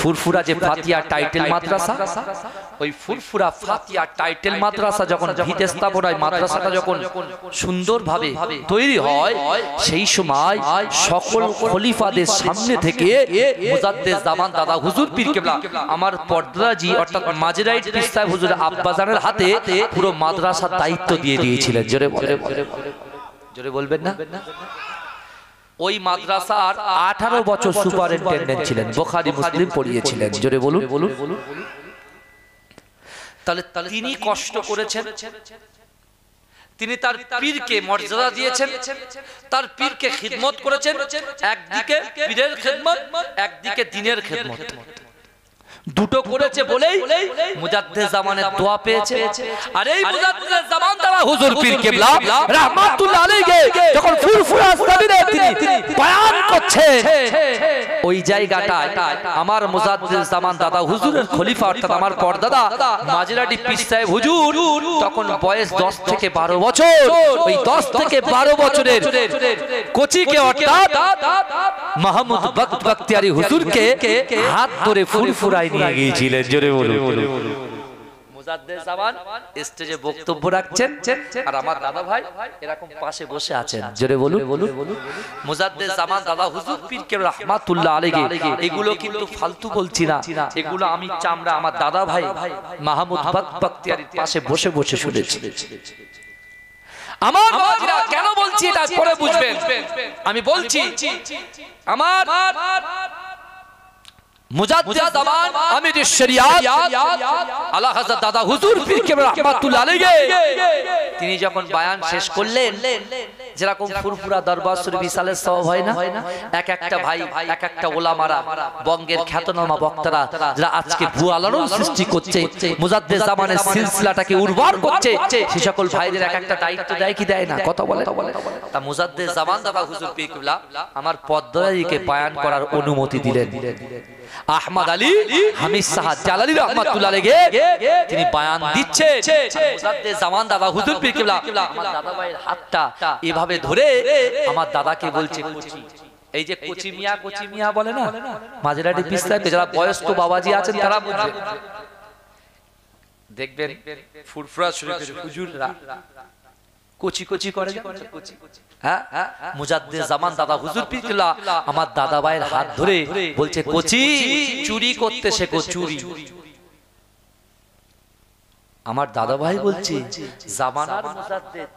ফুরফুরা যে ফাতিয়া টাইটেল মাদ্রাসা, ওই ফুরফুরা ফাতিয়া টাইটেল মাদ্রাসা যখন ভিত স্থাপনায় মাদ্রাসাটা যখন সুন্দরভাবে তৈরি হয়, সেই সময় সকল খলিফাদের সামনে থেকে মুজাদ্দেদ জামান দাদা হুজুর পীর কেবলা আমার পর্দাজি অর্থাৎ মাজরাইট পীর সাহেব হুজুর আব্বাজানের হাতে পুরো মাদ্রাসার দায়িত্ব দিয়ে দিয়েছিলেন। জোরে বলবেন না? ওই মাদ্রাসার 18 বছর সুপারিনটেন্ডেন্ট ছিলেন, বুখারী মুসলিম পড়িয়েছিলেন। জোরে বলুন। তাহলে তিনি কষ্ট করেছেন, তিনি তার পীরকে মর্যাদা দিয়েছেন, তার পীরকে খিদমত করেছেন। একদিকে পীরের খিদমত, একদিকে দ্বীনের খিদমত, দুটো করেছে বলেই মুজাদ্দেদ জামানের দোয়া পেয়েছে। আর এই মুজাদ্দেদ জামান দাদা হুজুর পীর কেবলা রাহমাতুল্লাহ আলাইহি যখন ফুরফুরা জমিনে তিনি বয়ান করছেন, ওই জায়গাটায় আমার মুজাদ্দেদ জামান দাদা হুজুরের খলিফা অর্থাৎ আমার পরদাদা মাজরাটি পীর সাহেব হুজুর তখন বয়স 10 থেকে 12 বছর। ওই 10 থেকে 12 বছরের কোচিকে অর্থাৎ মাহমুদ বখতিয়ারি হুজুরকে হাত ধরে ফুরফুরায় নিয়ে গিয়েছিলেন। জোরে বলুন। মুজাদ্দেদ জামান স্টেজে বক্তব্য রাখছেন আর আমার দাদা ভাই এরকম পাশে বসে আছেন। জোরে বলুন। মুজাদ্দেদ জামান দাদা হুজুর পীর কেবলা রাহমাতুল্লাহ আলাইহি, এগুলো কিন্তু ফালতু বলছি না, এগুলো আমি চামড়া আমার দাদা ভাই মাহমুদ বখতিয়ারির পাশে বসে বসে শুনেছি। আমার বাবাজিরা কেন বলছি এটা পরে বুঝবেন। আমি বলছি আমার মুজাদ্দেদ জামান আমির শরিয়াত আলা হযরত দাদা হুজুর পীর কেবলা রাহমাতুল্লাহ আলাইহি তিনি যখন বয়ান শেষ করলেন, যেরকম ফুরফুরা দরবার শরীফ বিশালের সওয়াব হয় না, এক একটা ভাই এক একটা ওলামারা বঙ্গের খ্যাতনামা বক্তারা যারা আজকে ভুয়া আলোড়ন সৃষ্টি করছে, মুজাদ্দেদ জামানের সিলসিলাটাকে উর্বর করছে, সেই সকল ভাইদের এক একটা দায়িত্ব দেয় কি দেয় না? কথা বলে। তা মুজাদ্দেদ জামান দাদা হুজুর পীর কেবলা আমার পদ্মরাজিকে বয়ান করার অনুমতি দিলেন। আহমদ আলী হামিদ সাহাদ জালালি রাহমাতুল্লাহ আলাইহি তিনি বয়ান দিচ্ছেন। মুজাদ্দেদ জামান দাদা হুজুর পীর কেবলা আমার দাদা ভাইয়ের হাতটা এভাবে ধরে আমার দাদাকে বলছে কোচি। এই যে কোচি মিয়া বলে না মাজরাটি পীর সাহেব, যারা বয়স্ক বাবাজি আছেন তারা বুঝবে। দেখবেন ফুরফুরা শরীফের হুজুররা কোচি করে। হ্যাঁ, মুজাদ্দেদ জামান দাদা হুজুর পীর কেবলা আমার দাদা ভাইয়ের হাত ধরে বলছে কোচি চুরি করতে শেখো, চুরি। আমার দাদা ভাই বলছে জামানার মুজাদ্দেদ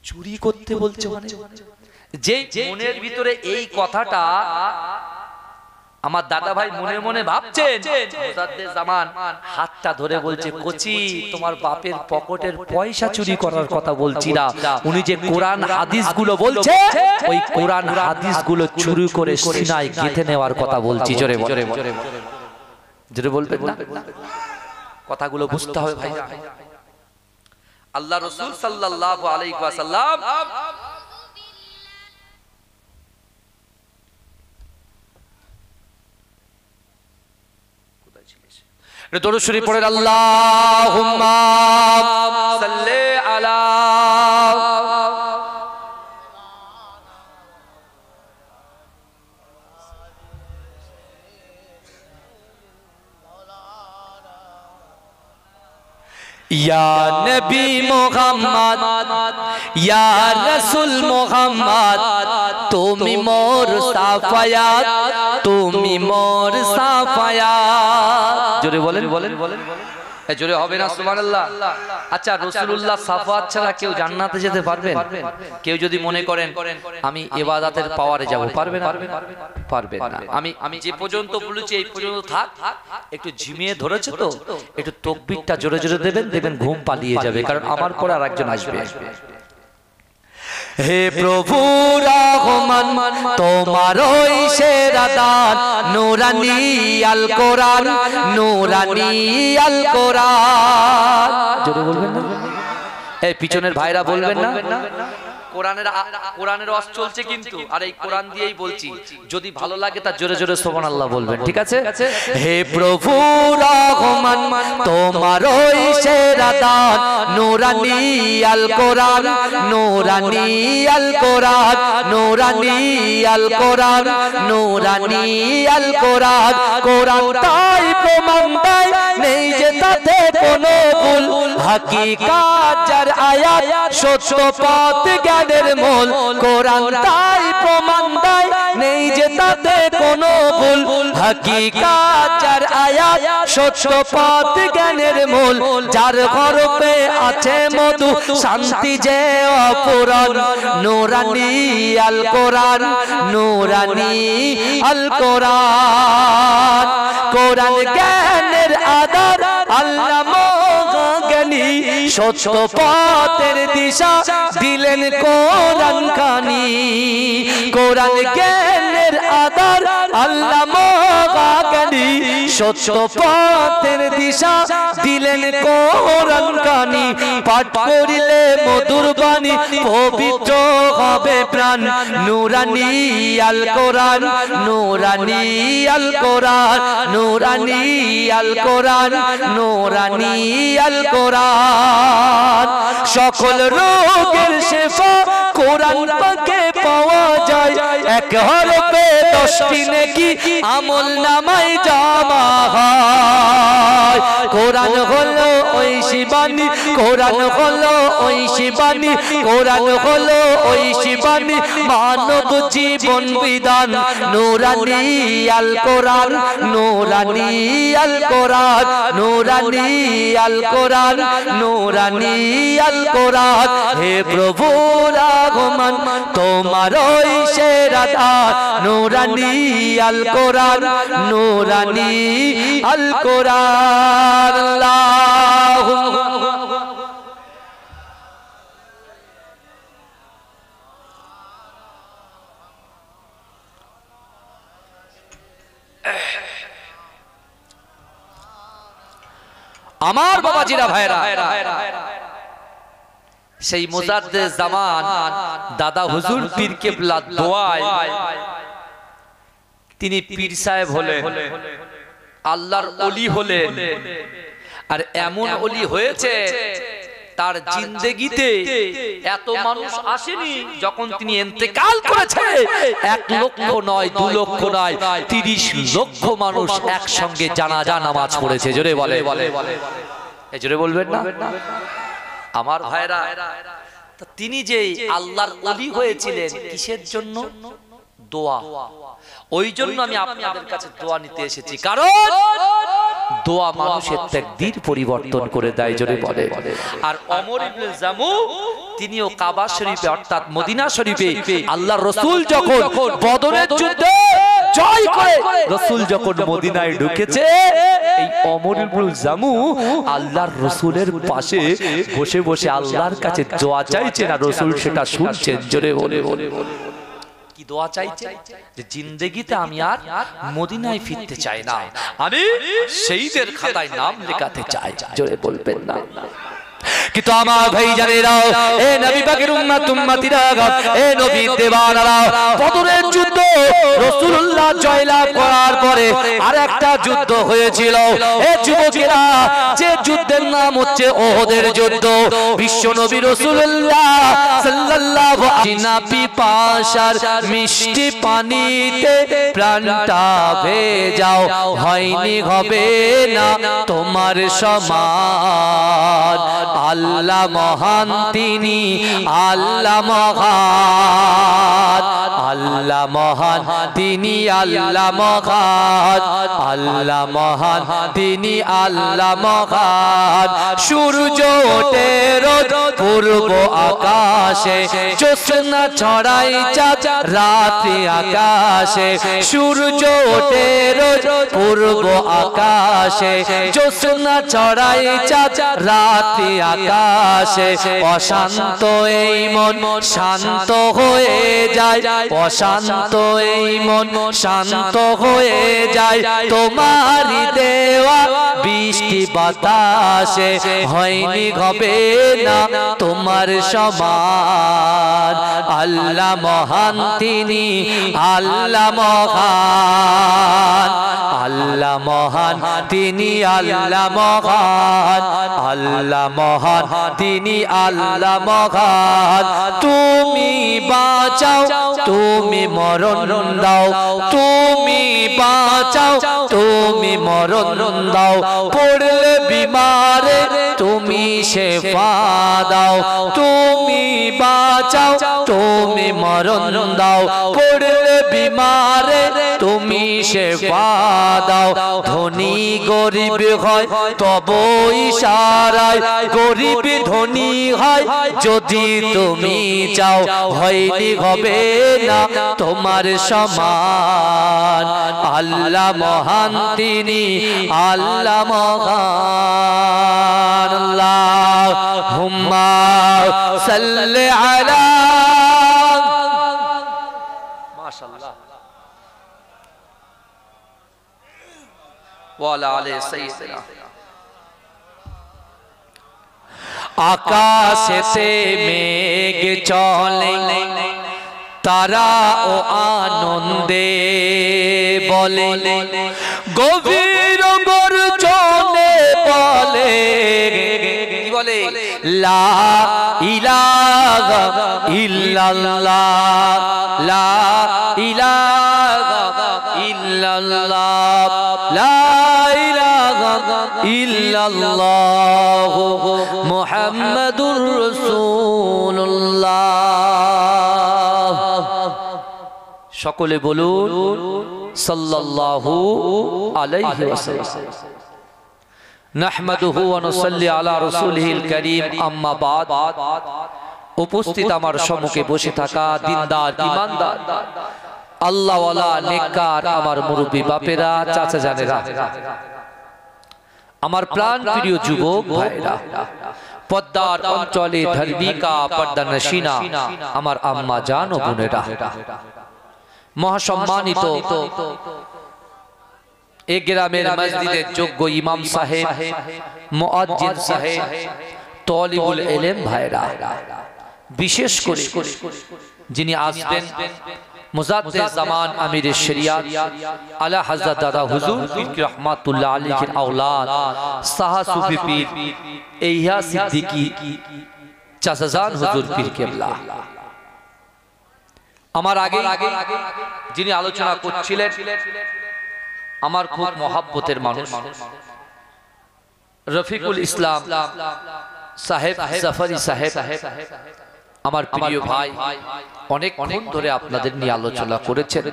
চুরি করতে বলছে, মানে যে মনের ভিতরে এই কথাটা আমার দাদা ভাই মনে মনে ভাবছেন, মুজাদ্দেদ জামান হাতটা ধরে বলছে কোচি তোমার বাপের পকেটের পয়সা চুরি করার কথা বলছি না, উনি যে কোরআন হাদিস গুলো বলছে ওই কোরআন হাদিস গুলো চুরি করে সিনায় গেঁথে নেওয়ার কথা বলছি। জোরে বলবেন না? কথাগুলো বুঝতে হবে ভাই। আল্লাহ রাসূল সাল্লাল্লাহু আলাইহি ওয়াসাল্লাম দরুদ শরীফ পড়েন, আল্লাহুম্মা সাল্লি আলা ইয়া নবী মুহাম্মদ ইয়া রাসূল মুহাম্মদ তুমি মোর সাফায়াত, তুমি মোর সাফায়াত। জোরে বলেন। জোরে হবে না সুবহানাল্লাহ। আচ্ছা, রাসূলুল্লাহ সাফায়াত ছাড়া কেউ জান্নাতে যেতে পারবেন? কেউ যদি মনে করেন আমি ইবাদতের পাওয়ারে যাব, পারবেন না। আমি যে পর্যন্ত বলেছি এই পর্যন্ত থাক। একটু ঝিমিয়ে ধরেছে তো একটু তাকবীরটা জোরে দেবেন, ঘুম পালিয়ে যাবে, কারণ আমার পরে আরেকজন আসবে। হে প্রভু রহমান তোমার ওই সেরা দান নূরানী আল কোরআন, নূরানী আল কোরআন। জোরে বলবেন না? এই পিছনের ভাইরা বলবেন না? কোরআনের ওয়াজ চলছে কিন্তু, আর এই কোরআন দিয়েই বলছি, যদি ভালো লাগে তা জোরে জোরে সুবহানাল্লাহ বলবেন, ঠিক আছে? হে প্রভু রহমান তোমার ওই সেরা দান নূরানী আল কোরআন, নূরানী আল কোরআন, নূরানী আল কোরআন, নূরানী আল কোরআন। কোরআন তাই প্রমাণ দেয় নেই যে তাতে কোনো ভুল, হাকিকাত যার আয়াত সত্য পথ জ্ঞানের মূল। কোরআন তাই প্রমাণ দেয় নেই যে তাতে কোনো ভুল, হাকিকাত যার আয়াত সত্য পথ জ্ঞানের মূল। যার গর্ভে আছে মধু শান্তি যে অপূরণ, নূরানী আল কোরআন, নূরানী আল কোরআন। কোরআন জ্ঞানের আধার আল্লামা জ্ঞানী, সত্য পথের দিশা দিলেন কোরআন খানি। কোরআন জ্ঞানের আধার আল্লামা জ্ঞানী, সত্য পথের দিশা দিলেন কোরআন খানি। পাঠ করিলে মধুর বাণী পবিত্র হবে প্রাণ, নূরানী আল কোরআন, নূরানী আল কোরআন, নূরানী আল কোরআন, নূরানী আল কোরআন। সকল রোগের শিফা কোরআন পাকে পাওয়া যায়, এক হরফে 10টি নেকি আমল নামায় জমা হয়। কোরআন হলো ওই শিবানী, কোরআন হলো ওই শিবানী, কোরআন হলো ওই শিবানী, মানব জীবন বিধান, নূরানী আল কোরআন, নূরানী আল কোরআন, নূরানী আল কোরআন, নূরানী আল কোরআন। হে প্রভু রহমান তোমার ওই সেরা দান নূরানী আল কোরআন, নূরানী আল কোরআন। আল্লাহুম্মা আমার বাবাজিরা ভাইরা, সেই মুজাদ্দিদ জামান দাদা হুজুর পীর কেবলা দোয়ায় তিনি পীর সাহেব হলেন, আল্লাহর ওলি হলেন। আর এমন ওলি হয়েছে তার জিন্দেগিতে এত মানুষ আসেনি, যখন তিনি ইন্তেকাল করেছে 1 লক্ষ নয় 2 লক্ষ নয় 30 লক্ষ মানুষ একসঙ্গে জানাজা নামাজ পড়েছে। জোরে বলে, এই জোরে বলবেন না আমার ভাইরা? তিনি যে আল্লাহর ওলি হয়েছিলেন কিসের জন্য? দোয়া। ওই জন্য আমি আপনাদের কাছে দোয়া নিতে এসেছি, কারণ দোয়া মানুষের তাকদীর পরিবর্তন করে দেয়। জোরে বলে। আর ওমর ইবনে জামু তিনিও কাবা শরীফে অর্থাৎ মদিনা শরীফে আল্লাহর রাসূল যখন বদরের যুদ্ধে জয় করে রাসূল যখন মদিনায় ঢুকেছে, এই ওমর ইবনে জামু আল্লাহর রাসূলের পাশে বসে বসে আল্লাহর কাছে দোয়া চাইছেন, আর রাসূল সেটা শুনছেন। জোরে বলে কি দোয়া চাইছে? যে জিন্দেগিতে আমি আর মদিনায় ফিরতে চাই না, আমি শহীদের খাতায় নাম লেখাতে চাই। জোরে বলবেন না? কিন্তু আমার ভাই জানেরা, এ নবী পাকের উম্মত উম্মতিরা, এ নবীর দেওয়ানারা, বদরের যুদ্ধ রাসূলুল্লাহ জয়লাভ করার পরে আরেকটা যুদ্ধ হয়েছিল। এ যুবকেরা, যে যুদ্ধের নাম হচ্ছে ওহদের যুদ্ধ। বিশ্ব নবী রাসূলুল্লাহ সাল্লাল্লাহু আলাইহি ওয়াসাল্লাম পিপাসার মিষ্টি পানিতে প্রাণটা ভেজাও, হয়নি হবে না তোমার সমান। আল্লাহ মহান তিনি, আল্লাহ মহান, আল্লাহ মহান তিনি, আল্লাহ মহান, আল্লাহ মহান তিনি, আল্লাহ মহান। সূর্য ওঠে রোজ পূর্ব আকাশে, জ্যোৎস্না ছড়াই চাঁদ রাত্রি আকাশে। সূর্য ওঠে রোজ পূর্ব আকাশে, জ্যোৎস্না ছড়াই চাঁদ রাত্রি আকাশে। অশান্ত এই মন শান্ত হয়ে যায়, অশান্ত এই মন শান্ত হয়ে যায়, তোমারই দেওয়া বৃষ্টি বাতাসে হয়নি হবে না তোমার সমান। আল্লাহ মহান তিনি, আল্লাহ মহান, আল্লাহ মহান তিনি, আল্লাহ মহান, আল্লাহ মহান তিনি, আল্লাহ মহান। তুমি বাঁচাও, তুমি মরণ দাও, তুমি বাঁচাও, তুমি মরণ দাও। পড়লে বিমারে তুমি শেফা দাও, তুমি বাঁচাও, তুমি মরণ দাও। পড়লে বিমারে তুমি শেফা দাও। ধনী গরিব হয় তব ইশারায়, গরিব ধনী হয় যদি তুমি চাও। হয়নি হবে না তোমার সমান। আল্লাহ মহান তিনি, আল্লাহ মহান। আল্লাহুম্মা সাল্লি আলা মাশাআল্লাহ ওয়া আলা আলি সাইয়্যিদিনা। আকাশেতে মেঘ চলে, তারা ও আনন্দে বলে, গভীর গর্জনে বলে, কি বলে? লা ইলাহা ইল্লাল্লাহ, লা ইলাহা ইল্লাল্লাহ, লা ইলাহা ইল্লাল্লাহ মুহাম্মাদুর রাসূলুল্লাহ। সকলে বলুন সাল্লাল্লাহু আলাইহি ওয়াসাল্লাম। নাহমাদুহু ওয়া নুসাল্লি আলা রাসূলিহিল কারীম, আম্মা বাদ। উপস্থিত আমার সম্মুখে বসে থাকা দিনদার ঈমানদার আল্লাহওয়ালা নেককার আমার মুরব্বী বাপেরা, চাচা জানেরা, আমার প্রাণ প্রিয় যুবক ভাইরা, পদ্মার অঞ্চলে ধার্মিকা পর্দানশীনা আমার আম্মা জান ও বোনেরা, মহাসম্মানিত এই গ্রামের মসজিদের যোগ্য ইমাম সাহেব, মুয়াজ্জিন সাহেব, তালিবুল ইলম ভাইরা, বিশেষ করে যিনি আসবেন মুজাদ্দিদ জামান আমির শরিয়াত আলা হযরত দাদা হুজুর পীর রহমাতুল্লাহ আলাইহির আওলাদ সাহা সুফি পীর ইহা সিদ্দিকী চাচাজান হুজুর পীর কেবলা। আমার আগে যিনি আলোচনা করছিলেন আমার খুব মহব্বতের মানুষ রফিকুল ইসলাম সাহেব, জাফরি সাহেব, আমার প্রিয় ভাই, অনেকক্ষণ ধরে আপনাদের নিয়ে আলোচনা করেছেন।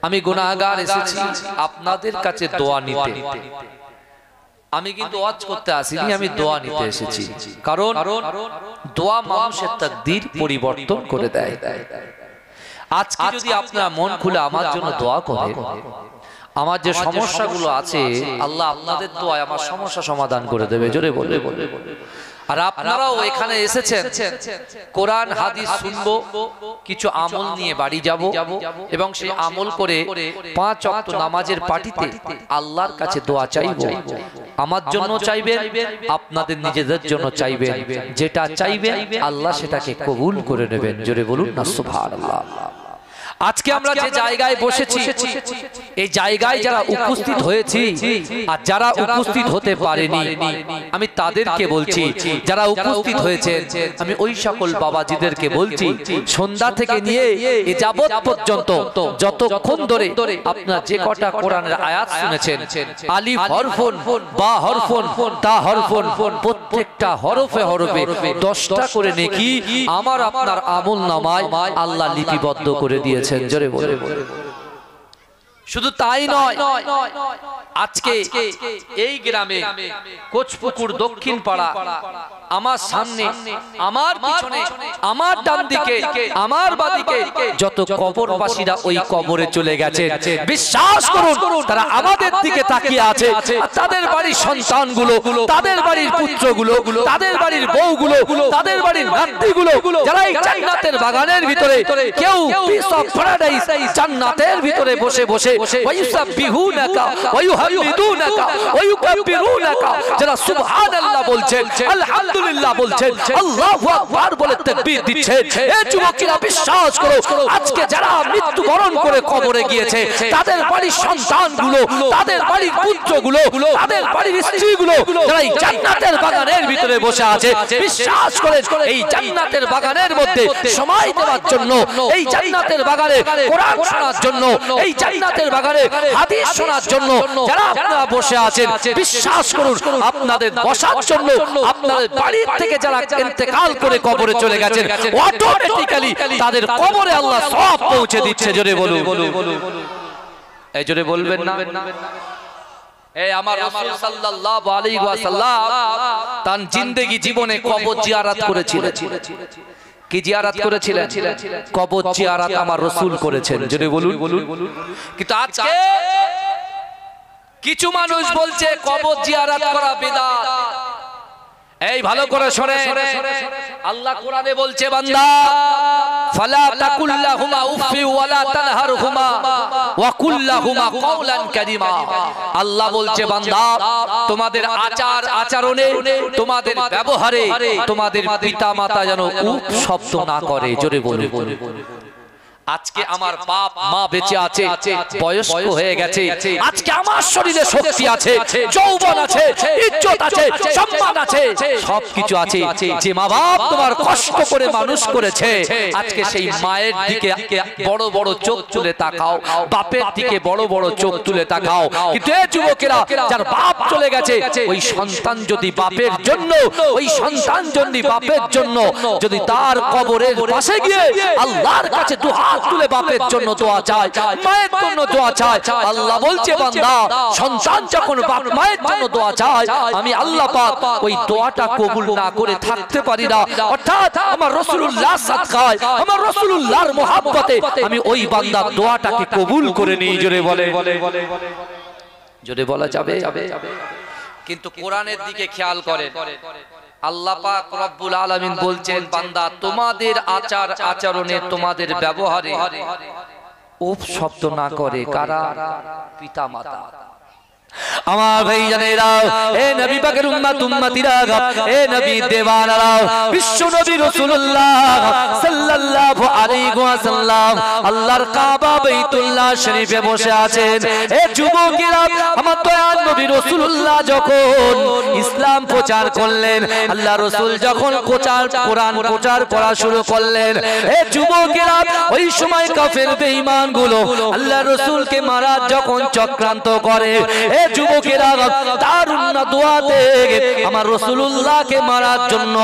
আমি গুনাহগার এসেছি আপনাদের কাছে দোয়া নিতে। আমি কিন্তু ওয়াজ করতে আসিনি, আমি দোয়া নিতে এসেছি। কারণ দোয়া মানুষের তাকদীর পরিবর্তন করে দেয়। আজকে যদি আপনারা মন খুলে আমার জন্য দোয়া করেন, আমার যে সমস্যাগুলো আছে আল্লাহ আপনাদের দোয়ায় আমার সমস্যা সমাধান করে দেবে। জোরে বলে বলে। আর আপনারাও এখানে এসেছেন কোরআন হাদিস শুনবো, কিছু আমল নিয়ে বাড়ি যাব এবং সেই আমল করে 5 ওয়াক্ত নামাজের পাটিতে আল্লাহর কাছে দোয়া চাইব। আমার জন্য চাইবেন, আপনাদের নিজেদের জন্য চাইবেন। যেটা চাইবেন আল্লাহ সেটাকে কবুল করে নেবেন। জোরে বলুন না সুবহানাল্লাহ। আজকে আমরা যে জায়গায় বসেছি, এই জায়গায় যারা উপস্থিত হয়েছি আর যারা উপস্থিত হতে পারেনি, আমি তাদেরকে বলছি, যারা উপস্থিত হয়েছেন আমি ওই সকল বাবাজিদেরকে বলছি, সন্ধ্যা থেকে নিয়ে এ যাবত পর্যন্ত যতক্ষণ ধরে আপনারা যে কটা কোরআনের আয়াত শুনেছেন, আলিফ হরফন, বা হরফন, তা হরফন, প্রত্যেকটা হরফে হরফে 10টা করে নেকি আমার আপনার আমল নামায় আল্লাহ লিপিবদ্ধ করে দিয়েছে। জোরে বলে। শুধু তাই নয়, আজকে এই গ্রামে কোচপুকুর দক্ষিণ পাড়া, আমার সামনে, আমার পিছনে, আমার ডান দিকে, আমার বাদিকে যত কবরবাসীরা ওই কবরে চলে গেছে, বিশ্বাস করুন তারা আমাদের দিকে তাকিয়ে আছে। তাদের বাড়ির সন্তানগুলো, তাদের বাড়ির পুত্রগুলো, তাদের বাড়ির বউগুলো, তাদের বাড়ির নাতিগুলো, যারা এই জান্নাতের বাগানের ভিতরে, কেউ পিস অফ প্যারাডাইস জান্নাতের ভিতরে বসে বসে ওয়ায়ুসাবিহুনাকা ওয়ায়ুহা ইউহাম্মিদুনাকা ওয়া ইউকাব্বিরুনাকা, যারা সুবহানাল্লাহ বলছেন, আলহামদুলিল্লাহ বলছেন, আল্লাহু আকবার বলে তাকবীর দিচ্ছেন। এই যুবকেরা বিশ্বাস করো, আজকে যারা মৃত্যুবরণ করে কবরে গিয়েছে, তাদের বাড়ির সন্তানগুলো, তাদের বাড়ির পুত্রগুলো, তাদের বাড়ির স্ত্রীগুলো যারা এই জান্নাতের বাগানের ভিতরে বসে আছে, বিশ্বাস করেন এই জান্নাতের বাগানের মধ্যে সময় দেওয়ার জন্য, এই জান্নাতের বাগানে কোরআন শোনার জন্য, এই জান্নাতের বাগানে হাদিস শোনার জন্য যারা আপনারা বসে আছেন, বিশ্বাস করুন আপনাদের বসার জন্য আপনাদের বাড়ি থেকে যারা ইন্তেকাল করে কবরে চলে গেছেন, অটোমেটিক্যালি তাদের কবরে আল্লাহ সওয়াব পৌঁছে দিচ্ছে। জোরে বলুন, এই জোরে বলবেন না? এই আমার রাসূল সাল্লাল্লাহু আলাইহি ওয়াসাল্লাম তার জিন্দেগি জীবনে কবর জিয়ারত করেছিলেন। কি জিয়ারত করেছিলেন? কবর জিয়ারত আমার রাসূল করেছেন। জোরে বলুন। কিন্তু আজকে কিছু মানুষ বলছে কবর জিয়ারত করা বিদআত। এই ভালো করে শুনে, আল্লাহ কোরআনে বলছে, বান্দা ফালা তাকুল্লাহুমা উফি ওয়ালা তানহারহুমা ওয়া কুল্লাহুমা কাওলান কারীমা। আল্লাহ বলছে, বান্দা তোমাদের আচার আচরণে, তোমাদের ব্যবহারে তোমাদের পিতামাতা যেন উফ শব্দ না করে। জোরে বলুন। আজকে আমার বাপ মা বেঁচে আছে, বয়স্ক হয়ে গেছে, আজকে আমার শরীরে শক্তি আছে, যৌবন আছে, ইজ্জত আছে, সম্মান আছে, সবকিছু আছে। যে মা বাপ তোমার কষ্ট করে মানুষ করেছে, আজকে সেই মায়ের দিকে বড় বড় চোখ তুলে তাকাও, বাপের দিকে বড় বড় চোখ তুলে তাকাও। কিন্তু এই যুবকেরা যার বাপ চলে গেছে, ওই সন্তান যদি বাপের জন্য, ওই সন্তান যদি বাপের জন্য যদি তার কবরের পাশে গিয়ে আল্লাহর কাছে দুহাত তুলে বাপের জন্য দোয়া চায়, মায়ের জন্য দোয়া চায়, আল্লাহ বলছে, বান্দা সন্তান যখন বাপ মায়ের জন্য দোয়া চায়, আমি আল্লাহ পাক ওই দোয়াটা কবুল না করে থাকতে পারি না। অর্থাৎ আমার রাসূলুল্লাহ সাদকায়, আমার রাসূলুল্লাহর মহব্বতে আমি ওই বান্দার দোয়াটাকে কবুল করে নিই। জোরে বলে, জোরে বলা যাবে? কিন্তু কোরআনের দিকে খেয়াল করেন, আল্লাহ পাক রব্বুল আলামিন বলছেন, বান্দা তোমাদের আচার আচরণে, তোমাদের ব্যবহারে উফ শব্দ না করে কারা? পিতামাতা। আমার ভাইজানেরা, এ নবী পাকের উম্মত উম্মতিরা, এ নবী দেওয়ানারা, বিশ্ব নবী রাসূলুল্লাহ সাল্লাল্লাহু আলাইহি ওয়াসাল্লাম আল্লাহর কাবা বাইতুল্লাহ শরীফে বসে আছেন। এ যুবকেরা, আমার দয়াল নবী রাসূলুল্লাহ যখন ইসলাম প্রচার করলেন, আল্লাহ রাসূল যখন কোরআন প্রচার করা শুরু করলেন, এ যুবকেরা, ওই সময় কাফের বেঈমান গুলো আল্লাহ রাসূলকে মারার যখন চক্রান্ত করে, এ যুবকেরা দারুণ দোয়াতে আমার রাসূলুল্লাহকে মারার জন্য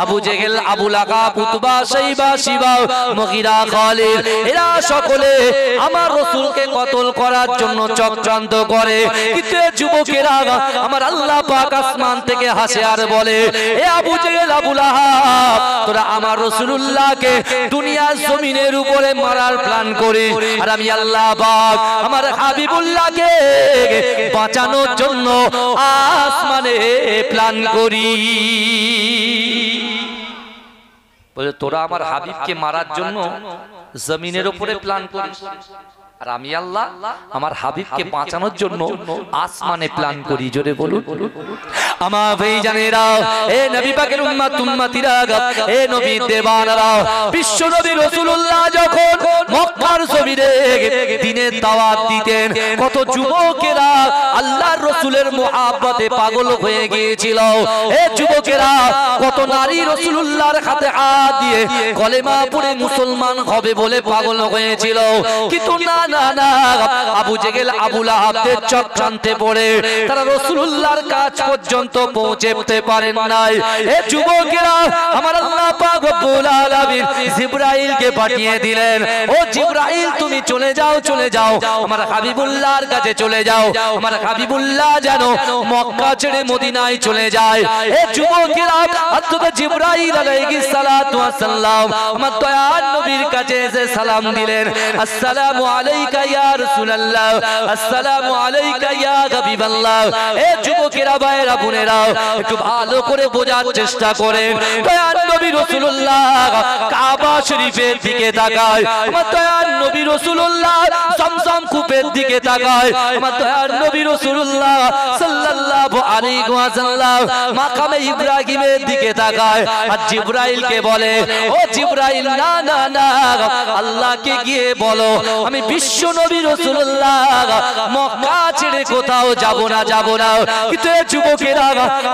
আবু জেহেল, আবু লাহাব, উতবা, শাইবা, শিবা, মুগীরা, খালিদ এরা সকলে আমার রাসূলকে কতল করার জন্য চক্রান্ত করে। কিন্তু যুবকেরা আমার আল্লাহ পাক আসমান থেকে হাসে আর বলে, এ আবু জেহেল, আবু লাহাব, তোরা আমার রাসূলুল্লাহকে দুনিয়ার জমিনের উপরে মারার প্ল্যান করিস, আর আমি আল্লাহ পাক আমার হাবিবুল্লাহকে বাঁচানোর জন্য আসমানে প্ল্যান করি। বলে, তোরা আমার হাবিবকে মারার জন্য জমিনের উপরে প্ল্যান করিস, আর আমি আল্লাহ আমার হাবিবকে বাঁচানোর জন্য আসমানে প্ল্যান করি। জোরে বলুন। আমার ভাইজানেরা, এ নবী পাকের উম্মত উম্মতিরা, এ নবী দেওয়ানারা, বিশ্ব নবী রাসূলুল্লাহ যখন মক্কার জমিনে দ্বীনের দাওয়াত দিতেন, কত যুবকেরা আল্লাহর রাসূলের মুহাব্বতে পাগল হয়ে গিয়েছিল। এ যুবকেরা, কত নারী রাসূলুল্লাহর হাতে হাত দিয়ে কলেমা পড়ে মুসলমান হবে বলে পাগল হয়েছিল। কিন্তু না না না, আবু জেহেল, আবু লাহাবদের চক্রান্তে পড়ে তারা রাসূলুল্লাহর কাছ পর্যন্ত পৌঁছতে পারেন নাই। এ যুবকেরা, আমার আল্লাহ পাক রব্বুল আলামিন জিবরাইলকে পাঠিয়ে দিলেন, ও জিবরাইল তুমি চলে যাও, চলে যাও আমার হাবিবুল্লাহর কাছে চলে যাও, আমার হাবিবুল্লাহ যেন মক্কা ছেড়ে মদিনায় চলে যায়। এ যুবকেরা, হযরত জিবরাইল আলাইহিস সালাতু ওয়াস সালাম আমার দয়াল নবীর কাছে এসে সালাম দিলেন, আসসালামু আলাইকা ইয়া রাসূলুল্লাহ, আসসালামু আলাইকা ইয়া হাবিবাল্লাহ। এ যুবকেরা, ভাইরা, বোনেরা, একটু ভালো করে বোঝার চেষ্টা করেন। দয়াল নবী রাসূলুল্লাহ কাবা শরীফের দিকে তাকায়, আমার দয়াল নবী রাসূলুল্লাহ জমজম কূপের দিকে তাকায়, আমার দয়াল নবী রাসূলুল্লাহ রাসূলুল্লাহ সাল্লাল্লাহু আলাইহি ওয়াসাল্লাম মাকামে ইব্রাহিমের দিকে তাকায় আর জিবরাইলকে বলে, ও জিবরাইল, না না না, আল্লাহকে গিয়ে বলো আমি বিশ্ব নবী রাসূলুল্লাহ মক্কা ছেড়ে কোথাও যাব না। কিন্তু এই যুবকেরা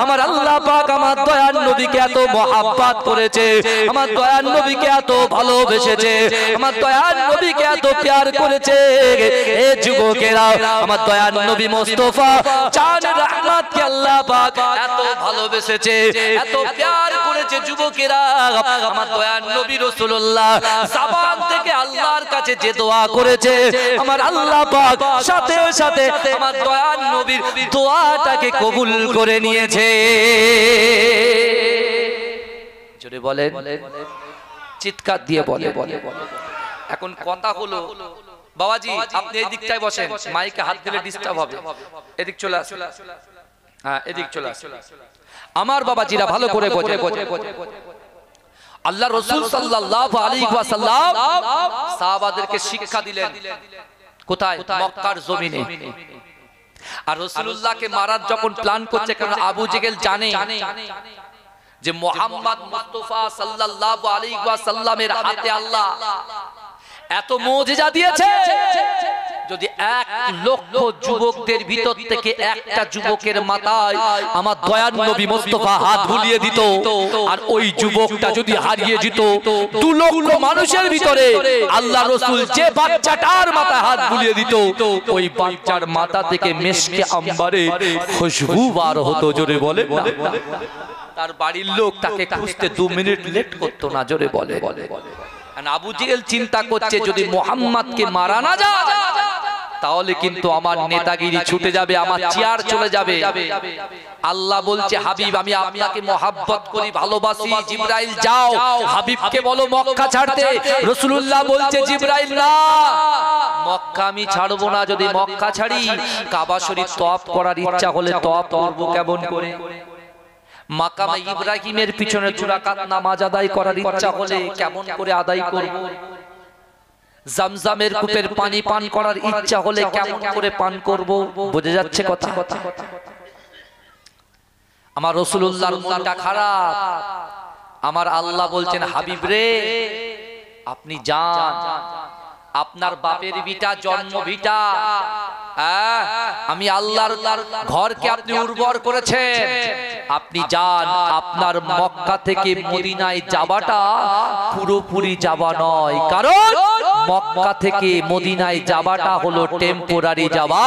আমার আল্লাহ পাক আমার দয়ার নবীকে এত মহব্বত করেছে, আমার দয়ার নবীকে এত ভালোবেসেছে, আমার দয়ার নবীকে এত প্যার করেছে। এই যুবকেরা আমার দয়ার নবী মুস্তাফা চাঁদ রহমতকে আল্লাহ পাক এত ভালোবেসেছে, এত প্যার করেছে। যুবকেরা আমার দয়ার নবী রাসূলুল্লাহ জবান থেকে আল্লাহর কাছে যে দোয়া করেছে আমার আল্লাহ পাক সাথে সাথে আমার দয়ার নবীর দোয়াটাকে কবুল করে নিয়েছে। জোরে বলেন, চিৎকার দিয়ে বলে। এখন কথা হলো বাবাজি, আপনি এই দিকটায় বসেন, মাইকে হাত দিলে ডিস্টার্ব হবে। এদিক চলে আসুন, হ্যাঁ এদিক চলে আসুন। আমার বাবাজিরা ভালো করে বোঝে, আল্লাহ রাসূল সাল্লাল্লাহু আলাইহি ওয়াসাল্লাম সাহাবাদেরকে শিক্ষা দিলেন কোথায়? মক্কার জমিনে। আর রাসূলুল্লাহকে মারার যখন প্ল্যান করছে, কারণ আবু জেহেল জানে যে মুহাম্মদ মুস্তাফা সাল্লাল্লাহু আলাইহি ওয়াসাল্লামের হাতে আল্লাহ এত মুজিজা দিয়েছে, যদি 1 লক্ষ যুবকদের ভিতর থেকে একটা যুবকের মাথায় আমার দয়ার নবী মুস্তাফা হাত বুলিয়ে দিত, আর ওই যুবকটা যদি হারিয়ে যেত, 2 লক্ষ মানুষের ভিতরে আল্লাহ রাসূল যে বাচ্চাটার মাথায় হাত বুলিয়ে দিত, ওই বাচ্চার মাথা থেকে মেশকে আম্বারে খুশবু বার হতো। জোরে বলে না, তার বাড়ির লোক তাকে খুঁজতে 2 মিনিট লেট করতো না। জোরে বলে। আবু জেহেল চিন্তা করছে যদি মুহাম্মদকে মারা না যায় তাহলে কিন্তু আমার নেতাগিরি ছুটে যাবে, আমার চেয়ার চলে যাবে। আল্লাহ বলছে, হাবিব আমি আপনাকে মহব্বত করি, ভালোবাসি, জিবরাইল যাও হাবিবকে বলো মক্কা ছাড়তে। রাসূলুল্লাহ বলছে, জিবরাইল না, মক্কা আমি ছাড়বো না। যদি মক্কা ছাড়ি কাবা শরীফ তওয়াফ করার ইচ্ছা হলে তওয়াফ করব কেমন করে? মাকামে ইব্রাহিমের পিছনে 2 রাকাত নামাজ আদায় করার ইচ্ছা হলে কেমন করে আদায় করব? জামজামের কূপের পানি পান করার ইচ্ছা হলে কেমন করে পান করব? বুঝে যাচ্ছে কথা? আমার রাসূলুল্লাহর মনটা খারাপ। আমার আল্লাহ বলছেন, হাবিব রে আপনি যান, আপনার বাপের ভিটা, জন্ম ভিটা, আমি আল্লাহর ঘরকে আপনি উর্বর করেছেন, আপনি যান। আপনার মক্কা থেকে মদিনায় যাওয়াটা পুরোপুরি যাওয়া নয়, কারণ মক্কা থেকে মদিনায় যাওয়াটা হলো টেম্পোরারি যাওয়া।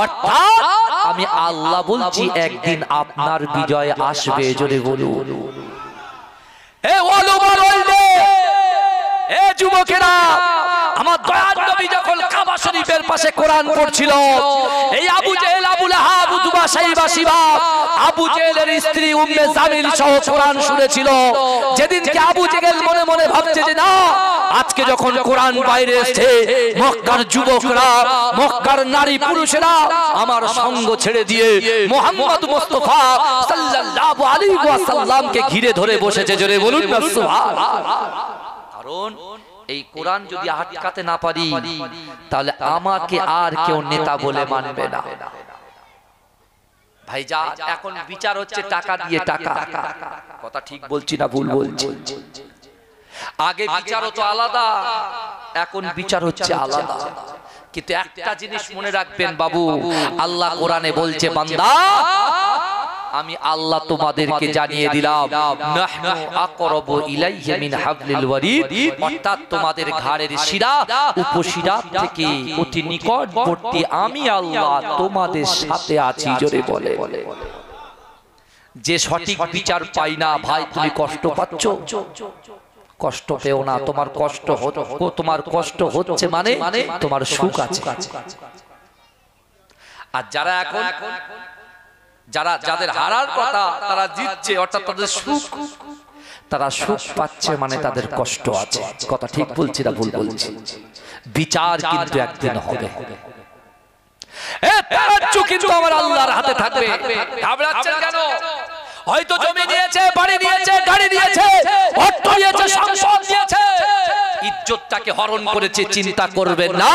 অর্থাৎ আমি আল্লাহ বলছি একদিন আপনার বিজয় আসবে। জোরে বলুন। এ ওলামার ওলমে, এ যুবকেরা, আমার দয়ার নবী যখন কাবা শরীফের পাশে কোরআন পড়ছিল, এই আবু জেহেল, আবু লাহাব, উতবা, শাইবা, শিবা, আবু জেহেলের স্ত্রী উম্মে জামিল সহ কোরআন শুনেছিল। যেদিনকে আবু জেহেল মনে মনে ভাবছে যে না, আজকে যখন কোরআন বাইরে এসেছে, মক্কার যুবকরা, মক্কার নারী পুরুষেরা আমার সঙ্গ ছেড়ে দিয়ে মুহাম্মদ মুস্তাফা সাল্লাল্লাহু আলাইহি ওয়াসাল্লামকে ঘিরে ধরে বসেছে। জোরে বলুন না সুবহানাল্লাহ। কারণ এই কোরআন যদি আটকাতে না পারি তাহলে আমাকে আর কেউ নেতা বলে মানবে না। ভাই যা এখন বিচার হচ্ছে টাকা দিয়ে, টাকা, কথা ঠিক বলছি না ভুল বলছি? আগে বিচার হতো আলাদা, এখন বিচার হচ্ছে আলাদা। কিন্তু একটা জিনিস মনে রাখবেন বাবু, আল্লাহ কোরআনে বলছে, বান্দা আমি আল্লাহ তোমাদেরকে জানিয়ে দিলাম, নাহনু আকরাবু ইলাইহি মিন হাবলিল ওয়ারিদ, অর্থাৎ তোমাদের ঘাড়ের শিরা উপশিরা থেকে অতি নিকটবর্তী আমি আল্লাহ তোমাদের সাথে আছি। জোরে বলে। যে সঠিক বিচার পাই না, ভাই তুমি কষ্ট পাচ্ছ, কষ্ট পেও না। তোমার কষ্ট হচ্ছে মানে তোমার সুখ আছে। আর যারা এখন যাদের হারার কথা তারা জিতছে, অর্থাৎ তাদের সুখ, তারা সুখ পাচ্ছে মানে তাদের কষ্ট আছে। কথা ঠিক বলছি না ভুল বলছি? বিচার কিন্তু একদিন হবে। কিন্তু আমার আল্লাহর হাতে থাকবে। ঘাবড়াচ্ছেন কেন? হয়তো জমি নিয়েছে, বাড়ি নিয়েছে, গাড়ি নিয়েছে, অর্থ নিয়েছে, সম্পদ নিয়েছে, ইজ্জতটাকে হরণ করেছে চিন্তা করবেন না।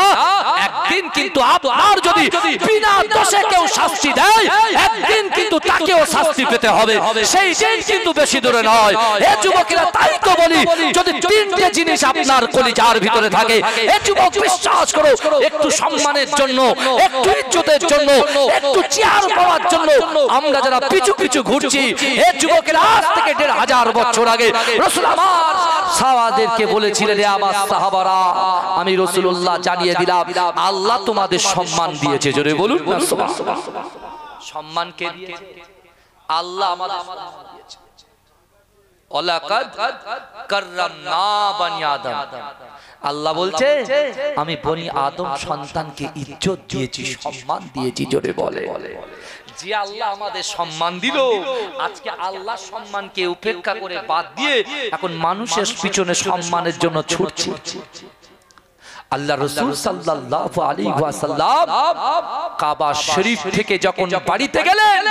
একদিন কিন্তু আপনার যদি বিনা দোষে কেউ শাস্তি দেয়, একদিন কিন্তু তাকেও শাস্তি পেতে হবে, সেই দিন কিন্তু বেশি দূরে নয়। এ যুবকেরা, তাই তো বলি, যদি তিনটে জিনিস আপনার কলিজার ভিতরে থাকে, এ যুবক বিশ্বাস করো, একটু সম্মানের জন্য, একটু ইজ্জতের জন্য, একটু চেয়ার পাওয়ার জন্য আমরা যারা পিছু পিছু ঘুরছি, এ যুবকেরা আজ থেকে 1500 বছর আগে রাসূল আমার সাহাবাদেরকে বলেছিলেন, রে আমার সাহাবারা, আমি রাসূলুল্লাহ জানিয়ে দিলাম, আল্লাহ তোমাদের সম্মান দিয়েছে। জোরে বলুন না সুবহানাল্লাহ। সম্মান কে দিয়েছে? আল্লাহ আমাদের সম্মান দিয়েছে। ওয়ালাকাদ কাররামনা বনি আদম। আল্লাহ বলছে, আমি বনি আদম সন্তানকে ইজ্জত দিয়েছি, সম্মান দিয়েছি। জোরে বলে। যে আল্লাহ আমাদের সম্মান দিল, আজকে আল্লাহ সম্মানকে উপেক্ষা করে বাদ দিয়ে এখন মানুষের পিছনে সম্মানের জন্য ছুটছি। আল্লাহ রাসূল সাল্লাল্লাহু আলাইহি ওয়াসাল্লাম কাবা শরীফ থেকে যখন বাড়িতে গেলেন,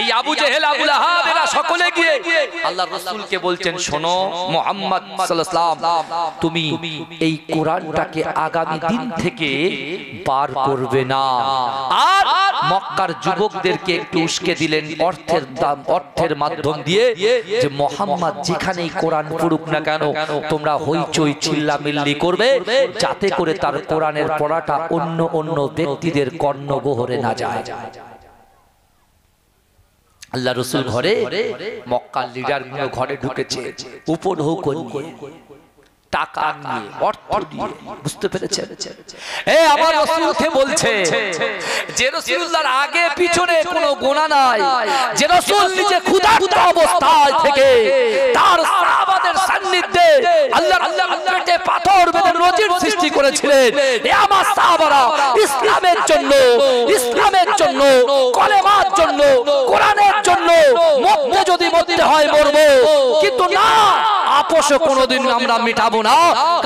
এই আবু জেহেল, আবু লাহাব এরা সকলে গিয়ে আল্লাহ রাসূলকে বলছেন, শোনো মুহাম্মদ সাল্লাল্লাহু আলাইহি ওয়াসাল্লাম, তুমি এই কোরআনটাকে আগামী দিন থেকে পার করবে না। আর মক্কার যুবকদেরকে একটু উস্কে দিলেন অর্থের মাধ্যম দিয়ে, যে মুহাম্মদ যেখানেই কোরআন পড়ুক না কেন, তোমরা হইচই চিল্লামিল্লি করবে, যাতে করে তার কোরআনের পড়াটা অন্য অন্য ব্যক্তিদের কর্ণগহ্বরে না যায়। আল্লাহ রাসূল ঘরে, মক্কার লিডার গুলো ঘরে ঢুকেছে, উপঢৌক নিয়ে, টাকা নিয়ে, অর্থ দিয়ে। বুঝতে পেরেছেন? এ আমার রাসূলকে বলছে যে রাসূলুল্লাহর আগে পিছনে কোনো গুনাহ নাই, যে রাসূল নিজে ক্ষুধার্ত অবস্থায় থেকে তার সাহাবাদের সান্নিধ্যে আল্লাহর পেটে পাথর বেঁধে রোজির সৃষ্টি করেছিলেন। এ আমার সাহাবারা ইসলামের জন্য, ইসলামের জন্য, কলেমার জন্য, কোরআনের জন্য মরতে যদি মরতে হয় মরবো, কিন্তু না, আপোষ কোনোদিন আমরা মিটাবো না।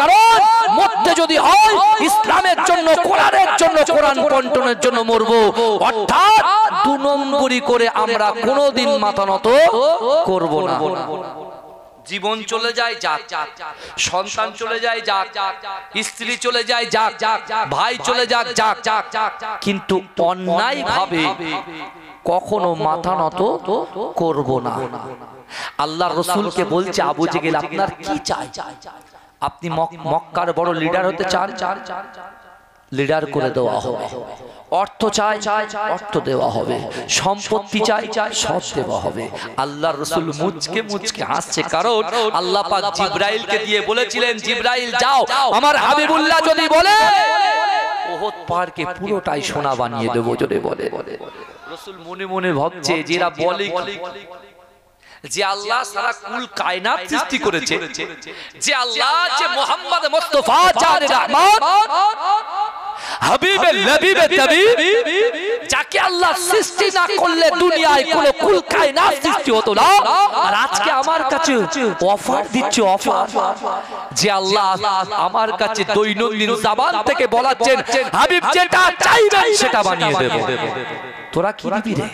কারণ মরতে যদি হয় ইসলামের জন্য, কোরআনের জন্য, কোরআন বন্টনের জন্য মরবো। অর্থাৎ 2 নম্বরই করে আমরা কোনোদিন মাথা নত করব না। জীবন চলে যায় যাক, সন্তান চলে যায় যাক, স্ত্রী চলে যায় যাক, ভাই চলে যাক যাক, কিন্তু অন্যায় ভাবে কখনো মাথা নত করব না। আল্লাহর রাসূলকে বলছে, আবু জেহেল আপনার কি চাই? আপনি মক্কার বড় লিডার হতে চান, লিডার করে দেওয়া হবে। অর্থ চাই, অর্থ দেওয়া হবে। সম্পত্তি চাই, সব দেওয়া হবে। আল্লাহর রাসূল মুচকে মুচকে হাসছে, কারণ আল্লাহ পাক জিবরাইলকে দিয়ে বলেছিলেন, জিবরাইল যাও, আমার হাবিবুল্লাহ যদি বলে ওহদ পাহাড়কে পুরোটাই সোনা বানিয়ে দেবো। জোরে বলে। রাসূল মনে মনে ভাবছে, যেরা বলে যে আল্লাহ সারা কুল কায়নাত সৃষ্টি করেছে, যে আল্লাহ, যে মুহাম্মদ মুস্তাফা জানে রহমত হাবিবে লবিবে তাবিব, যাকে আল্লাহ সৃষ্টি না করলে দুনিয়ায় কোনো কুল কায়নাত সৃষ্টি হতো না। আর আজকে আমার কাছে অফার দিচ্ছে, অফার, যে আল্লাহ আমার কাছে দৈনন্দিন জবান থেকে বলাচ্ছেন, হাবিব যেটা চাইবেন সেটা বানিয়ে দেব। তোরা কি দিবি রে?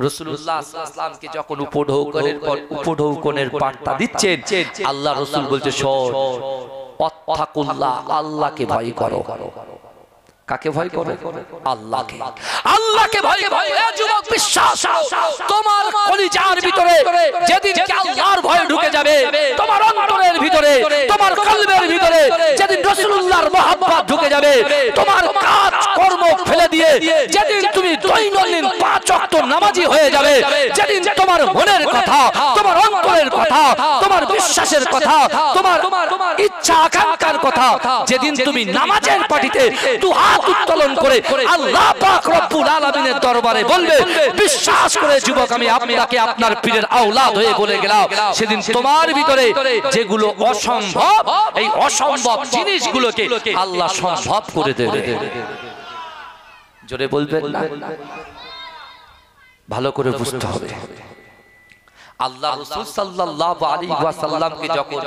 রাসূলুল্লাহ সাল্লাল্লাহু আলাইহি ওয়াসাল্লামকে যখন উপঢৌকনের বার্তা দিচ্ছেন, আল্লাহ রাসূল বলছে, শোন, আত্তাকুল্লাহ, আল্লাহকে ভয় করো। কাকে ভয় করো? আল্লাহকে। আল্লাহকে ভয় করো। এ যুবক, বিশ্বাস তোমার কলিজার ভিতরে যেদিন আল্লাহর ভয় ঢুকে যাবে, তোমার অন্তরের ভিতরে, তোমার কলবের ভিতরে যেদিন রাসূলুল্লাহর মহব্বত ঢুকে যাবে, তোমার কাজ কর্ম ফেলে দিয়ে যেদিন তুমি দৈনন্দিন 5 ওয়াক্ত নামাজি হয়ে যাবে, যেদিন তোমার মনের কথা, তোমার অন্তরের কথা, তোমার বিশ্বাসের কথা, তোমার ইচ্ছা আকাঙ্ক্ষার কথা, যেদিন তুমি নামাজের পাটিতে দুহাত উত্তোলন করে আল্লাহ পাক রব্বুল আলামিনের দরবারে বলবে, বিশ্বাস করে যুবক, আমি আপনাকে আপনার পীরের আওলাদ হয়ে বলে গেলাম, সেদিন তোমার ভিতরে যেগুলো অসম্ভব, এই অসম্ভব জিনিসগুলোকে আল্লাহ সম্ভব করে দেবে। জোরে বলবেন না? ভালো করে বুঝতে হবে। আল্লাহ রাসূল সাল্লাল্লাহু আলাইহি ওয়াসাল্লামকে যখন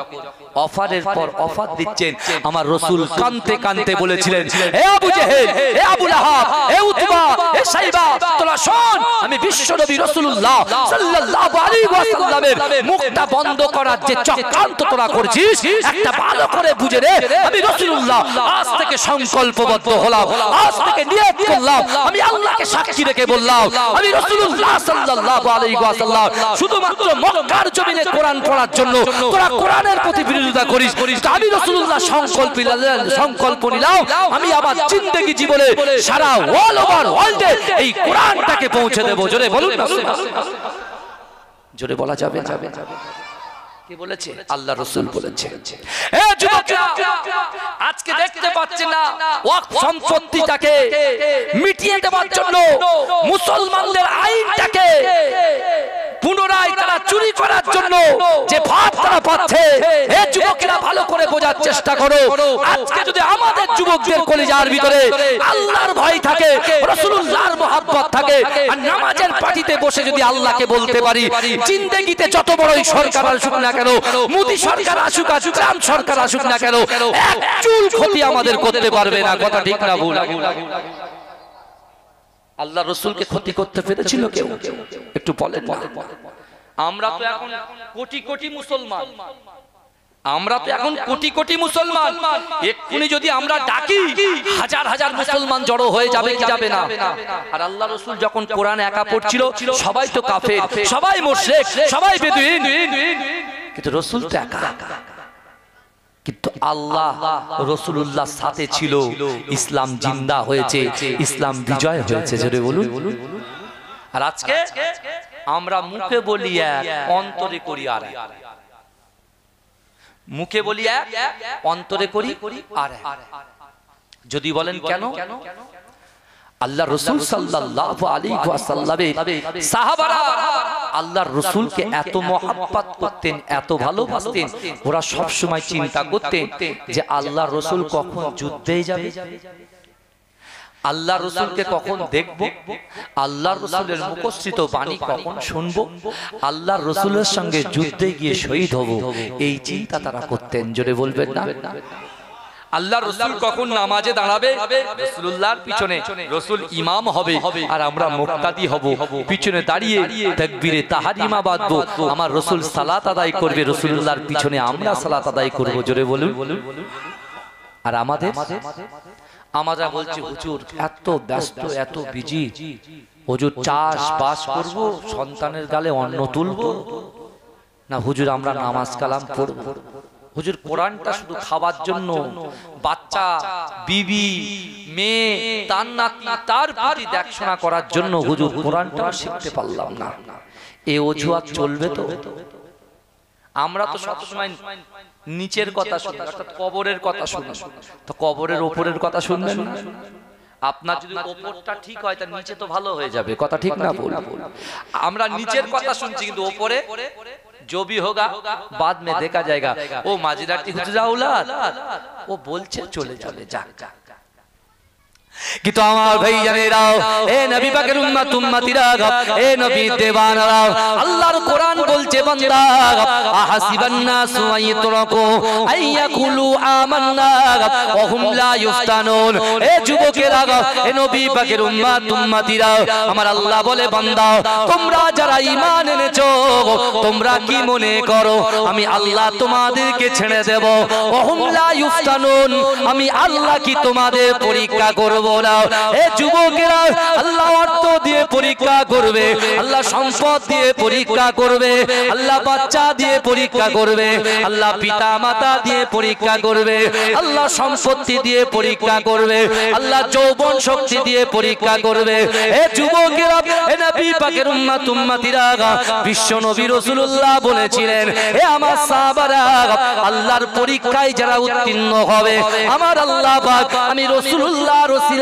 অফারের পর অফার দিচ্ছেন, আমার রাসূল কাঁদতে কাঁদতে বলেছিলেন, হে আবু জেহেল, হে আবু লাহাব, হে উতবা, হে সাইবা, তোরা শোন, আমি বিশ্বনবী রাসূলুল্লাহ সাল্লাল্লাহু আলাইহি ওয়াসাল্লামের মুখটা বন্ধ করার যে চক্রান্ত তোরা করছিস একটা ভালো করে বুঝে রে আমি রাসূলুল্লাহ আজ থেকে সংকল্পবদ্ধ হলাম আজ থেকে নিয়ত করলাম আমি আল্লাহকে সাক্ষী রেখে বললাম আমি রাসূলুল্লাহ সাল্লাল্লাহু আলাইহি ওয়াসাল্লাম শুধুমাত্র মক্কার জমিনে কোরআন পড়ার জন্য তোরা কোরআনের প্রতি বিরোধিতা করিস আমি রাসূলুল্লাহ সংকল্প নিলাম আমি আমার জিন্দেগি জীবনে সারা অল ওভার ওয়ার্ল্ডে এই কোরআনটাকে পৌঁছে দেব জোরে বলুন না জোরে বলা যাবে না কে বলেছে আল্লাহ রাসূল বলেছে এ যুবকরা আজকে দেখতে পাচ্ছেন না ওয়াকফ সম্পত্তিটাকে মিটিয়ে দেওয়ার জন্য মুসলমানদের আইনটাকে পুনরায় তারা চুরি করার জন্য যে ভাব তারা পাচ্ছে এ যুবকেরা ভালো করে বোঝার চেষ্টা করো আজকে যদি আমাদের যুবকদের কলিজার ভিতরে আল্লাহর ভয় থাকে রাসূলুল্লাহর মহব্বত থাকে আর নামাজের পাটিতে বসে যদি আল্লাহকে বলতে পারি জিন্দেগিতে যত বড়ই সরকার আসুক না কেন মোদি সরকার আসুক আর ট্রাম্প সরকার আসুক না কেন এক চুল ক্ষতি আমাদের করতে পারবে না কথা ঠিক না ভুল আল্লাহ রাসূলকে ক্ষতি করতে পেরেছিল কেউ একটু বলেন না আমরা তো এখন কোটি কোটি মুসলমান কোটি মুসলমান এক্ষুনি যদি আমরা ডাকি হাজার হাজার মুসলমান জড়ো হয়ে যাবে কি যাবে না আর আল্লাহ রাসূল যখন কোরআন একা পড়ছিল সবাই তো কাফের সবাই মুশরিক সবাই বেদুইন কিন্তু রাসূল তো একা কিন্তু আল্লাহ রাসূলুল্লাহর সাথে ছিল ইসলাম জিন্দা হয়েছে ইসলাম বিজয় হয়েছে জোরে বলুন আর আজকে আমরা মুখে বলি এক অন্তরে করি আর মুখে বলি এক অন্তরে করি আর যদি বলেন কেন আল্লাহ রাসূল সাল্লাল্লাহু আলাইহি ওয়াসাল্লামের সাহাবারা আল্লাহর রাসূলকে এত মহব্বত করতেন এত ভালোবাসতেন ওরা সব সময় চিন্তা করতেন যে আল্লাহর রাসূল কখন যুদ্ধে যাবে আল্লাহর রাসূলকে কখন দেখব আল্লাহর রাসূলের মুখস্থিত বাণী কখন শুনবো আল্লাহর রাসূলের সঙ্গে যুদ্ধে গিয়ে শহীদ হব এই চিন্তা তারা করতেন জোরে বলবেন না আল্লাহর রাসূল কখন নামাজে দাঁড়াবে রাসূলুল্লাহর পিছনে রাসূল ইমাম হবে আর আমরা মুক্তাদি হব পিছনে দাঁড়িয়ে তাকবীরে তাহরিমা বাঁধবো আমার রাসূল সালাত আদায় করবে রাসূলুল্লাহর পিছনে আমরা সালাত আদায় করব জোরে বলুন আর আমরা বলছি হুজুর এত ব্যস্ত এত বিজি হুজুর চাষ বাস করব সন্তানের গালে অন্ন তুলবো না হুজুর আমরা নামাজ কালাম পড়ব হুজুর কোরআনটা শুধু খাওয়ার জন্য বাচ্চা বিবি মেয়ে তার নাতি তার প্রতি দেখাশোনা করার জন্য হুজুর কোরআনটা শিখতে পারলাম না এই অজুহাত চলবে তো আমরা তো সবসময় নিচের কথা শুনি অর্থাৎ কবরের কথা শুনি তো কবরের উপরের কথা শুনবেন না আপনার যদি উপরটা ঠিক হয় তার নিচে তো ভালো হয়ে যাবে কথা ঠিক না বল আমরা নিচের কথা শুনছি কিন্তু উপরে जो भी होगा बाद में देखा जाएगा वो माजिराती हुजूर औलाद वो बोलছে চলে যাবে যাক কিন্তু আমার ভাই জানেরা এ নবী পাকের উম্মত উম্মতিরা এ নবী দেওয়ানারা আল্লাহর কোরআন বলছে বান্দা আহাসিবান নাসু আইতরাকু আইয়াকুলু আমান্না ওয়া হুম লা ইফতানুন এ যুবকেরা এ নবী পাকের উম্মত উম্মতিরা আমার আল্লাহ বলে বান্দা তোমরা যারা ঈমান এনেছো তোমরা কি মনে করো আমি আল্লাহ তোমাদেরকে ছেড়ে দেব ওয়া হুম লা ইফতানুন আমি আল্লাহ কি তোমাদের পরীক্ষা করব এ যুবকেরা আল্লাহ অর্থ দিয়ে পরীক্ষা করবে আল্লাহ সম্পদ দিয়ে পরীক্ষা করবে আল্লাহ বাচ্চা দিয়ে পরীক্ষা করবে আল্লাহ পিতা মাতা দিয়ে পরীক্ষা করবে আল্লাহ সম্পত্তি দিয়ে পরীক্ষা করবে আল্লাহ যৌবন শক্তি দিয়ে পরীক্ষা করবে এ যুবকেরা এ নবী পাকের উম্মত উম্মতিরা বিশ্ব নবী রাসূলুল্লাহ বলেছিলেন এ আমার সাহাবারা আল্লাহর পরীক্ষায় যারা উত্তীর্ণ হবে আমার আল্লাহ পাক আমি রাসূলুল্লাহর ওসিলায়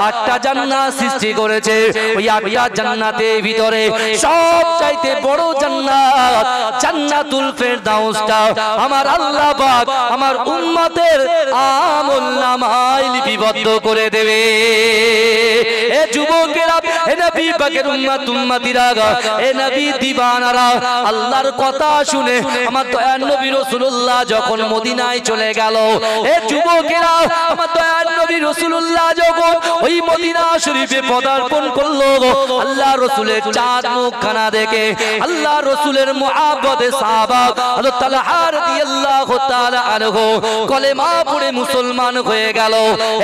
8টা জান্নাত সৃষ্টি করেছে ওই 8টা জান্নাতের ভিতরে সবচাইতে বড় জান্নাত জান্নাতুল ফেরদাউসটা আমার আল্লাহ পাক আমার উম্মতের আমলনামায় লিপিবদ্ধ করে দেবে এ যুবকেরা এ নবী পাকের উম্মত উম্মতিরা এ নবী দিবানারা আল্লাহর কথা শুনে আমার দয়ার নবী রাসূলুল্লাহ যখন মদিনায় চলে গেল এ যুবকেরা আমার দয়ার নবী রাসূলুল্লাহ যখন ওই মদিনা শরীফে পদার্পণ করলো, আল্লাহ রাসূলের চাঁদ মুখখানা দেখে আল্লাহ রাসূলের মুহাব্বতে সাহাবা হযরত তালহা রাদিয়াল্লাহু তাআলা আনহু কলেমা পড়ে মুসলমান হয়ে গেল।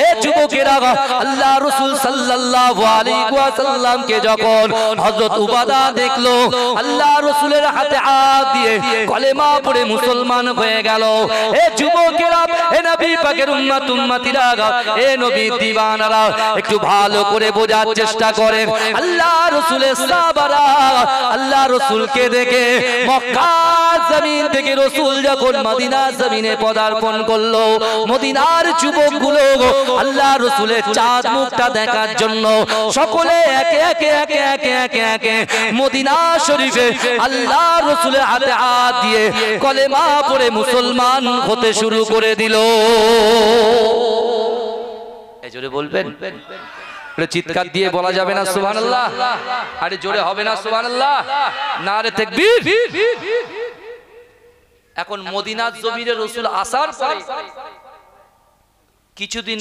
এ যুবকেরা, আল্লাহ রাসূল সাল্লাল্লাহু আলাইহি ওয়াসাল্লামকে যখন হযরত উবাদা দেখলো, আল্লাহ রাসূলের হাতে হাত দিয়ে কলেমা পড়ে মুসলমান হয়ে গেল। এ যুবকেরা, এ নবী পাকের উম্মত উম্মতিরা, এ নবী দিওয়ানারা, একটু ভালো করে বোঝার চেষ্টা করেন। আল্লাহ রাসূলের সাহাবারা আল্লাহ রাসূলকে দেখে মক্কা জমিন থেকে রাসূল যখন মদিনা জমিনে পদার্পণ করলো, মদিনার যুবকগুলো আল্লাহ রাসূলের চাঁদ মুখটা দেখার জন্য সকলে একে একে একে একে একে একে মদিনা শরীফে আল্লাহ রাসূলের হাতে হাত দিয়ে কলেমা পড়ে মুসলমান হতে শুরু করে দিল। এই জোরে বলবেন, চিৎকার দিয়ে বলা যাবে না সুবহানাল্লাহ? আরে জোরে হবে না সুবহানাল্লাহ? নারে তাকবীর। এখন মদিনার জমিনে রাসূল আসার পরে কিছুদিন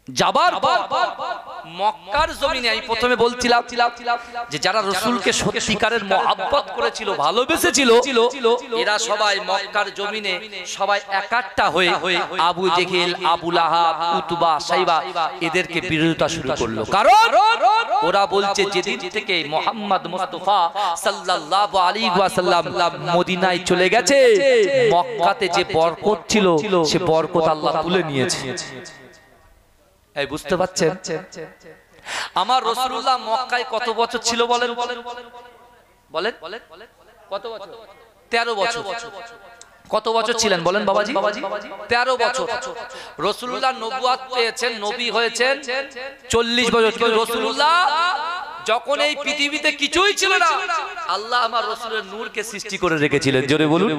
যাবার পর মক্কার জমিনে, আমি প্রথমে বলছিলাম যে যারা রাসূলকে সত্যিকারের মহব্বত করেছিল, ভালোবেসেছিল, এরা সবাই মক্কার জমিনে সবাই একাট্টা হয়ে আবু জেহেল, আবু লাহাব, উতবা, সাইবা এদেরকে বিরোধিতা শুরু করলো। কারণ ওরা বলছে যেদিন থেকে মুহাম্মদ মুস্তাফা সাল্লাল্লাহু আলাইহি ওয়াসাল্লাম মদিনায় চলে গেছে, মক্কাতে যে বরকত ছিল সে বরকত আল্লাহ তুলে নিয়েছে। এই বুঝতে পারছেন? আমার রাসূলুল্লাহ মক্কায় কত বছর ছিল বলেন? বলেন কত বছর? 13 বছর। কত বছর ছিলেন বলেন বাবাজি? 13 বছর। রাসূলুল্লাহ নবুয়ত পেয়েছেন, নবী হয়েছেন 40 বছর। কিন্তু রাসূলুল্লাহ যখন এই পৃথিবীতে কিছুই ছিল না, আল্লাহ আমার রাসূলের নূরকে সৃষ্টি করে রেখেছিলেন। জোরে বলুন,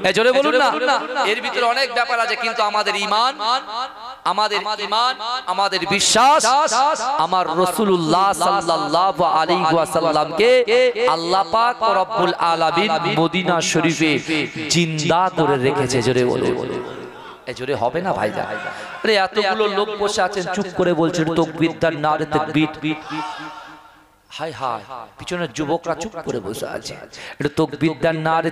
এই জোরে বলুন না। এর ভিতরে অনেক ব্যাপার আছে, কিন্তু আমাদের ঈমান, আমাদের বিশ্বাস আমার রাসূলুল্লাহ সাল্লাল্লাহু আলাইহি ওয়াসাল্লামকে আল্লাহ পাক রব্বুল আলামিন মদিনা শরীফে জিন্দা করে রেখেছে। জোরে বলুন, এই জোরে হবে না ভাইজান? আরে এতগুলো লোক বসে আছেন চুপ করে বলছেন তাকবীর, নারে তাকবীর। হায় হায়, পিছনের যুবকরা চুপ করে বসে আছে, এটা তাকবীর, নারে